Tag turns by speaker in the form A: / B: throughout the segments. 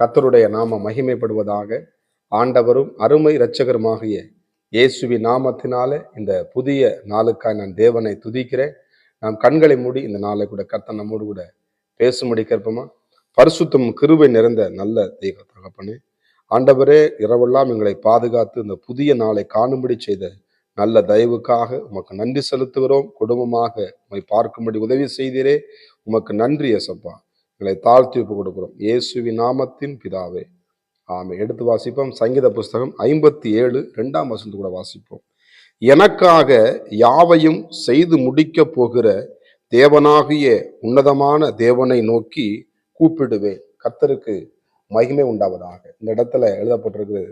A: கர்த்தருடைய நாம மகிமைப்படுவதாக. ஆண்டவரும் அருமை இரட்சகருமாகிய இயேசுவின் நாமத்தினாலே இந்த புதிய நாளுக்காய் நான் தேவனை துதிக்கிறேன். நாம் கண்களை மூடி இந்த நாளை கூட கர்த்தர் நம்மோடு கூட பேசும்படி கேட்போமா? பரிசுத்தம் கிருபை நிறைந்த நல்ல தெய்வ தகப்பனே, ஆண்டவரே, இரவெல்லாம் எங்களை பாதுகாத்து இந்த புதிய நாளை காணும்படி செய்த நல்ல தயவுக்காக உமக்கு நன்றி செலுத்துகிறோம். குடும்பமாக உம்மை பார்க்கும்படி உதவி செய்தீரே, உமக்கு நன்றி ஏசப்பா. எங்களை தாழ்த்தி ஒப்பு கொடுக்கிறோம் இயேசுவின் நாமத்தின் பிதாவே, ஆமே. எடுத்து வாசிப்போம். சங்கீத புஸ்தகம் 57 2 கூட வாசிப்போம். எனக்காக யாவையும் செய்து முடிக்க போகிற தேவனாகிய உன்னதமான தேவனை நோக்கி கூப்பிடுவேன். கர்த்தருக்கு மகிமை உண்டாவதாக. இந்த இடத்துல எழுதப்பட்டிருக்கிறது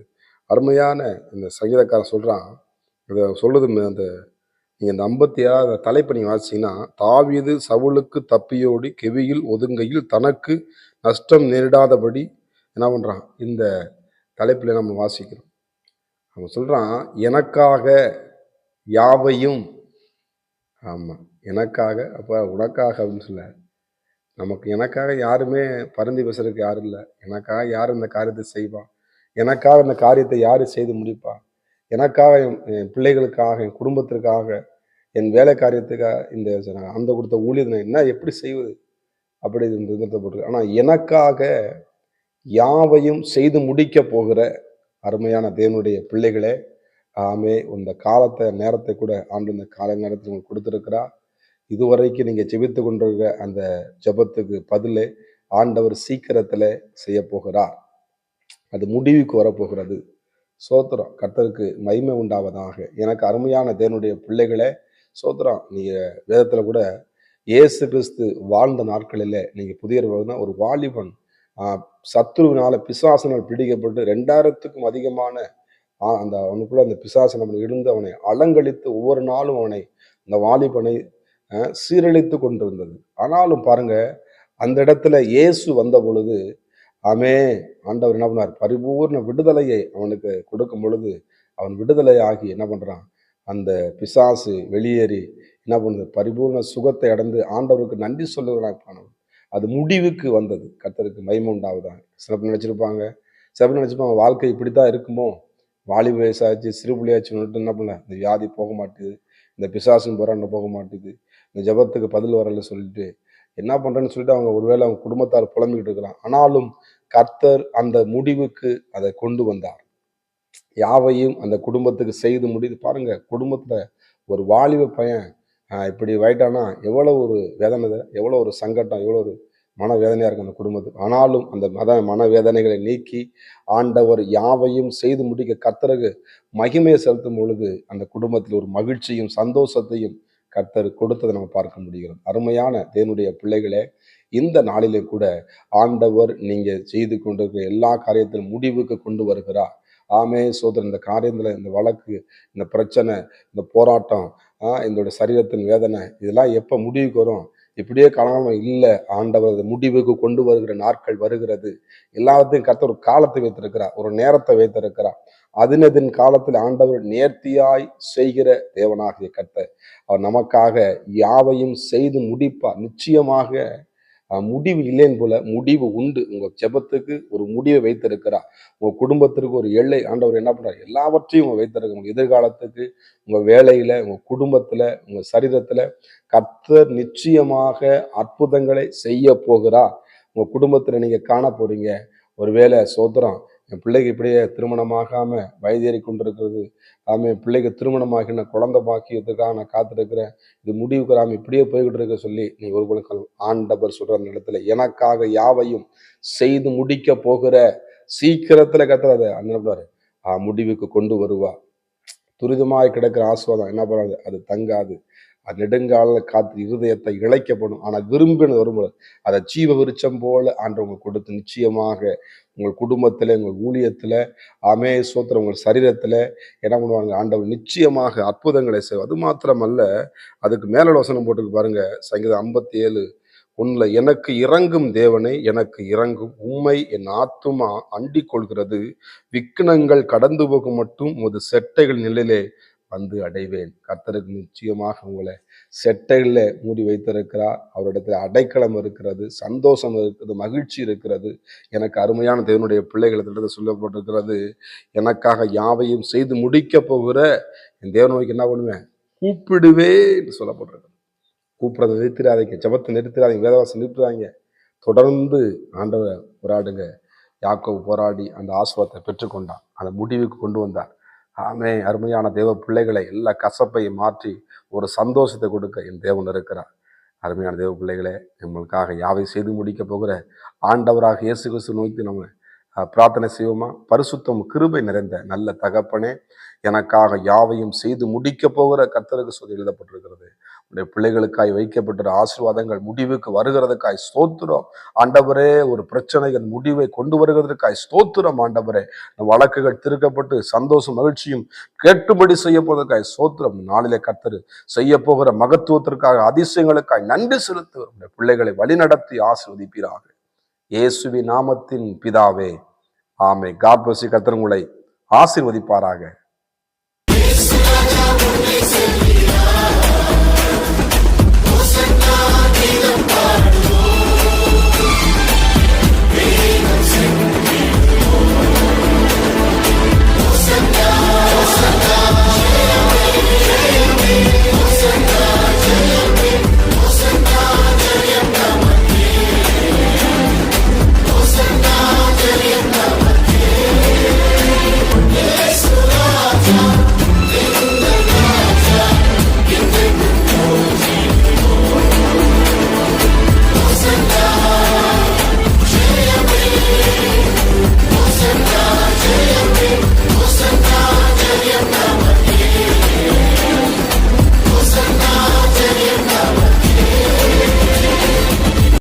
A: அருமையான இந்த சங்கீதக்காரன் சொல்றான். இதை சொல்லுது அந்த நீங்க இந்த 57 தலைப்பை நீங்க வாசிச்சீங்கன்னா, தாவீது சவுலுக்கு தப்பியோடி கெவியில் ஒதுங்கையில் தனக்கு நஷ்டம் நேரிடாதபடி என்ன பண்றான்? இந்த தலைப்பில் நம்ம வாசிக்கிறோம். அவன் சொல்றான், எனக்காக யாவையும். ஆமா, எனக்காக. அப்ப உனக்காக அப்படின்னு சொல்ல, நமக்கு எனக்காக யாருமே பரிந்து பேசுறதுக்கு யாரும் இல்லை. எனக்காக யார் இந்த காரியத்தை செய்வா? எனக்காக இந்த காரியத்தை யாரு செய்து முடிப்பா? எனக்காக, என் பிள்ளைகளுக்காக, என் குடும்பத்திற்காக, என் வேலை காரியத்துக்காக இந்த அந்த கொடுத்த ஊழியத்தை என்ன எப்படி செய்வது? அப்படி போட்டு. ஆனா எனக்காக யாவையும் செய்து முடிக்க போகிற அருமையான தேவனுடைய பிள்ளைகளே, ஆமே. இந்த காலத்தை நேரத்தை கூட ஆண்டு இந்த கால நேரத்தில் உங்களுக்கு கொடுத்திருக்கிறா. இதுவரைக்கும் நீங்க ஜெபித்து கொண்டிருக்கிற அந்த ஜெபத்துக்கு பதிலே ஆண்டவர் சீக்கிரத்துல செய்ய போகிறார். அது முடிவுக்கு வரப்போகிறது. சோத்திரம். கர்த்தருக்கு மகிமை உண்டாவதாக. எனக்கு அருமையான தேவனுடைய பிள்ளைகளே, சோத்திரம். நீங்க வேதத்துல கூட இயேசு கிறிஸ்து வாழ்ந்த நாட்களில் நீங்க புதிய ஒரு வாலிபன் சத்துருவினால பிசாசனால் பிடிக்கப்பட்டு 2000க்கும் அதிகமான அந்த அவனுக்குள்ள அந்த பிசாசனம் இருந்து அவனை அலங்கழித்து ஒவ்வொரு நாளும் அவனை அந்த வாலிபனை சீரழித்து கொண்டிருந்தது. ஆனாலும் பாருங்க, அந்த இடத்துல இயேசு வந்த பொழுது, ஆமே, ஆண்டவர் என்ன பண்ணார்? பரிபூர்ண விடுதலையை அவனுக்கு கொடுக்கும் பொழுது அவன் விடுதலை ஆகி என்ன பண்றான்? அந்த பிசாசு வெளியேறி என்ன பண்ணுது? பரிபூர்ண சுகத்தை அடைந்து ஆண்டவருக்கு நன்றி சொல்லுகிறான். அது முடிவுக்கு வந்தது. கர்த்தருக்கு மகிமை உண்டாவதாக. சில பேர் நினைச்சிருப்பாங்க வாழ்க்கை இப்படித்தான் இருக்குமோ, வாலிப வயசாச்சு சிறு பிள்ளையாச்சு என்ன பண்ணல, இந்த வியாதி போக மாட்டேது, இந்த பிசாசும் போராண்ட போக மாட்டேது, இந்த ஜபத்துக்கு பதில் வரல சொல்லிட்டு என்ன பண்றேன்னு சொல்லிட்டு அவங்க ஒருவேளை அவங்க குடும்பத்தார் புலம்பிக்கிட்டு இருக்கிறான். ஆனாலும் கர்த்தர் அந்த முடிவுக்கு அதை கொண்டு வந்தார். யாவையும் அந்த குடும்பத்துக்கு செய்து முடிது. பாருங்க, குடும்பத்துல ஒரு வாலிப பையன் இப்படி வயிட்டானா எவ்வளவு ஒரு வேதனை, எவ்வளவு ஒரு சங்கடம், எவ்வளவு ஒரு மனவேதனையா இருக்கும் அந்த குடும்பத்துக்கு. ஆனாலும் அந்த மனவேதனைகளை நீக்கி ஆண்டவர் யாவையும் செய்து முடிக்க கர்த்தருக்கு மகிமையை செலுத்தும் பொழுது அந்த குடும்பத்தில் ஒரு மகிழ்ச்சியும் சந்தோஷத்தையும் கர்த்தர் கொடுத்ததை நம்ம பார்க்க முடிகிறது. அருமையான தேவனுடைய பிள்ளைகளே, இந்த நாளிலே கூட ஆண்டவர் நீங்க செய்து கொண்டிருக்கிற எல்லா காரியத்திலும் முடிவுக்கு கொண்டு வருகிறார். ஆமே, சோதரன். இந்த காரியத்துல, இந்த வழக்கு, இந்த பிரச்சனை, இந்த போராட்டம், இந்த சரீரத்தின் வேதனை, இதெல்லாம் எப்ப முடிவுக்கு வரும்? இப்படியே காணாம இல்லை. ஆண்டவர் முடிவுக்கு கொண்டு வருகிற நாட்கள் வருகிறது. எல்லாத்தையும் கர்த்தர் ஒரு காலத்தை வைத்திருக்கிறார், ஒரு நேரத்தை வைத்திருக்கிறார். அதினதின் காலத்தில் ஆண்டவர் நேர்த்தியாய் செய்கிற தேவனாகிய கர்த்தர் அவர் நமக்காக யாவையும் செய்து முடிப்பார். நிச்சயமாக முடிவு இல்லைன்னு போல முடிவு உண்டு. உங்க ஜெபத்துக்கு ஒரு முடிவை வைத்திருக்கிறார். உங்க குடும்பத்திற்கு ஒரு எல்லை ஆண்டவர் என்ன பண்றார்? எல்லாவற்றையும் வைத்திருக்க முடியும். எதிர்காலத்துக்கு, உங்க வேலையில, உங்க குடும்பத்துல, உங்க சரீரத்துல கர்த்தர் நிச்சயமாக அற்புதங்களை செய்ய போகிறார். உங்க குடும்பத்துல நீங்க காண போறீங்க. ஒருவேளை சோத்திரம், என் பிள்ளைக்கு இப்படியே திருமணமாகாம வயதேறி கொண்டிருக்கிறது, என் பிள்ளைக்கு திருமணமாகின குழந்தை பாக்கியத்துக்காக நான் காத்திருக்கிறேன், இது முடிவுக்கு வராம இப்படியே போய்கிட்டு இருக்க சொல்லி நீ ஒரு குழந்தை ஆண்டவர் சொல்ற இடத்துல எனக்காக யாவையும் செய்து முடிக்க போகிற சீக்கிரத்துல கத்துற அதை அண்ணாரு முடிவுக்கு கொண்டு வருவா. துரிதமாய் கிடக்கிற ஆஸ்வாதம் என்ன பண்ணாது? அது தங்காது. அது நெடுங்கால காத்து இருதயத்தை இழைக்கப்படும். ஆனால் விரும்பினது வரும்போது அதை ஜீவ விருட்சம் போல ஆண்டவங்க கொடுத்து நிச்சயமாக உங்கள் குடும்பத்துல, உங்கள் ஊழியத்துல, ஆமே சோத்திரம், உங்கள் சரீரத்துல என்ன பண்ணுவாங்க? ஆண்டவர் நிச்சயமாக அற்புதங்களை செய்வார். அது மாத்திரமல்ல, அதுக்கு மேல வசனம் போட்டுக்கு பாருங்க. சங்கீதம் 57:1, எனக்கு இறங்கும் தேவனை எனக்கு இறங்கும், உம்மை என் ஆத்துமா அண்டிக் கொள்கிறது, விக்னங்கள் கடந்து போகும் மட்டும் உமது செட்டைகள் நிலையிலே வந்து அடைவேன். கர்த்தருக்கு நிச்சயமாக உங்களை செட்டையில் மூடி வைத்திருக்கிறார். அவரிடத்தில் அடைக்கலம் இருக்கிறது, சந்தோஷம் இருக்கிறது, மகிழ்ச்சி இருக்கிறது. எனக்கு அருமையான தேவனுடைய பிள்ளைகளிடத்தில் சொல்லப்பட்டிருக்கிறது, எனக்காக யாவையும் செய்து முடிக்க போகிற என் தேவன் நோய்க்கு என்ன பண்ணுவேன், கூப்பிடுவேன் என்று சொல்லப்பட்டிருக்கிறது. கூப்பிடுறதை நிறுத்திடாதீங்க, ஜெபத்தை நிறுத்திடாதீங்க, வேதவாசம் நிறுத்துறாங்க. தொடர்ந்து ஆண்டவர் போராடுங்க. யாக்கோபு போராடி அந்த ஆசீர்வாதத்தை பெற்றுக்கொண்டான், அந்த முடிவுக்கு கொண்டு வந்தார். ஆமே, அருமையான தேவ பிள்ளைகளை எல்லா கசப்பையும் மாற்றி ஒரு சந்தோஷத்தை கொடுக்க என் தேவன் இருக்கிறார். அருமையான தேவ பிள்ளைகளே, நம்மளுக்காக யாவை செய்து முடிக்க போகிற ஆண்டவராக இயேசு கிறிஸ்து நோக்கி நம்ம பிரார்த்தனை செய்வோமா? பரிசுத்தம் கிருபை நிறைந்த நல்ல தகப்பனே, எனக்காக யாவையும் செய்து முடிக்க போகிற கர்த்தருக்கு சொல்லி எழுதப்பட்டிருக்கிறது. உடைய பிள்ளைகளுக்காய் வைக்கப்பட்ட ஆசீர்வாதங்கள் முடிவுக்கு வருகிறதுக்காய் ஸ்தோத்திரம் ஆண்டவரே. ஒரு பிரச்சனைகள் முடிவை கொண்டு வருகிறதுக்காய் ஸ்தோத்திரம் ஆண்டவரே. வழக்குகள் திருக்கப்பட்டு சந்தோஷம் மகிழ்ச்சியும் கேட்டுபடி செய்ய போவதற்காய் ஸ்தோத்திரம். நாளிலே கர்த்தர் செய்ய போகிற மகத்துவத்திற்காக அதிசயங்களுக்காய் நன்றி செலுத்து. உடைய பிள்ளைகளை வழிநடத்தி ஆசீர்வதிப்பீராக. இயேசுவின் நாமத்தின் பிதாவே, ஆமே. God bless you. கர்த்தர் உங்களை ஆசீர்வதிப்பாராக.